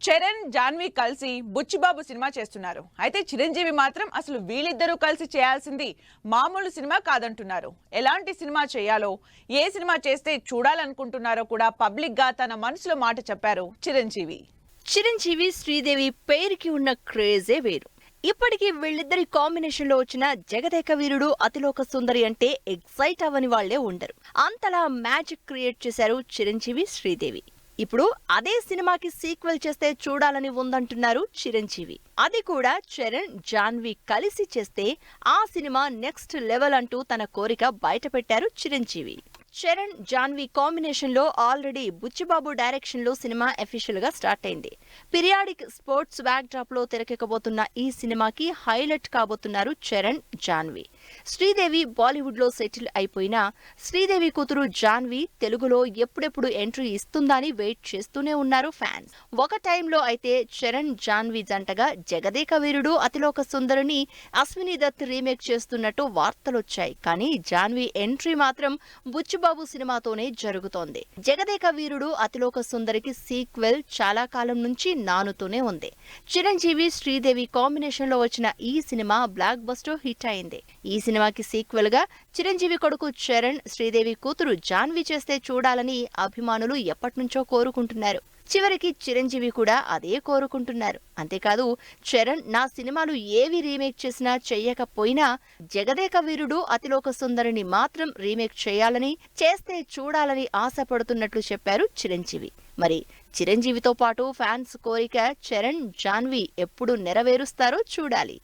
చరణ్ జాన్వి కలిసి బుచ్చిబాబు సినిమా చేస్తున్నారు. అయితే చిరంజీవి మాత్రం అసలు వీళ్ళిద్దరూ కలిసి చేయాల్సింది మామూలు సినిమా కాదంటున్నారు. ఎలాంటి సినిమా చేయాలో, ఏ సినిమా చేస్తే చూడాలనుకుంటున్నారో కూడా పబ్లిక్ గా తన మనసులో మాట చెప్పారు చిరంజీవి. చిరంజీవి శ్రీదేవి పేరుకి ఉన్న క్రేజే వేరు. ఇప్పటికీ వీళ్ళిద్దరి కాంబినేషన్ లో వచ్చిన జగదేక వీరుడు అతిలోక సుందరి అంటే ఎక్సైట్ అవ్వని వాళ్లే ఉండరు. అంతలా మ్యాజిక్ క్రియేట్ చేశారు చిరంజీవి శ్రీదేవి. ఇప్పుడు అదే సినిమాకి సీక్వెల్ చేస్తే చూడాలని ఉందంటున్నారు చిరంజీవి. అది కూడా చరణ్ జాన్వి కలిసి చేస్తే ఆ సినిమా నెక్స్ట్ లెవెల్ అంటూ తన కోరిక బయటపెట్టారు చిరంజీవి. చరణ్ జాన్వి కాంబినేషన్ లో ఆల్రెడీ బుచ్చిబాబు డైరెక్షన్ లో సినిమా అఫీషియల్ గా స్టార్ట్ అయింది. పీరియాడిక్ స్పోర్ట్స్ బ్యాక్ డ్రాప్ లో తెరకెక్కబోతున్న ఈ సినిమాకి హైలైట్ కాబోతున్నారు చరణ్ జాన్వి. శ్రీదేవి బాలీవుడ్ లో సెటిల్ అయిపోయినా శ్రీదేవి కూతురు జాన్వి తెలుగులో ఎప్పుడెప్పుడు ఎంట్రీ ఇస్తుందని వెయిట్ చేస్తూనే ఉన్నారు ఫ్యాన్స్. ఒక టైంలో అయితే చరణ్ జాన్వి జంటగా జగదేక వీరుడు అతిలోక సుందరిని అశ్విని దత్ రీమేక్ చేస్తున్నట్టు వార్తలొచ్చాయి. కానీ జాన్వి ఎంట్రీ మాత్రం బుచ్చిబాబు సినిమాతోనే జరుగుతోంది. జగదేక వీరుడు అతిలోక సుందరికి సీక్వెల్ చాలా కాలం నుంచి నానుతూనే ఉంది. చిరంజీవి శ్రీదేవి కాంబినేషన్ లో వచ్చిన ఈ సినిమా బ్లాక్ బస్టర్ హిట్ అయింది. ఈ సినిమాకి సీక్వెల్ గా చిరంజీవి కొడుకు చరణ్, శ్రీదేవి కూతురు జాన్వి చేస్తే చూడాలని అభిమానులు ఎప్పటినుంచో కోరుకుంటున్నారు. చివరికి చిరంజీవి కూడా అదే కోరుకుంటున్నారు. అంతేకాదు, చరణ్ నా సినిమాలు ఏవి రీమేక్ చేసినా చెయ్యకపోయినా జగదేక వీరుడు అతిలోక సుందరిని మాత్రం రీమేక్ చేయాలని, చేస్తే చూడాలని ఆశపడుతున్నట్లు చెప్పారు చిరంజీవి. మరి చిరంజీవితో పాటు ఫ్యాన్స్ కోరిక చరణ్ జాన్వి ఎప్పుడు నెరవేరుస్తారో చూడాలి.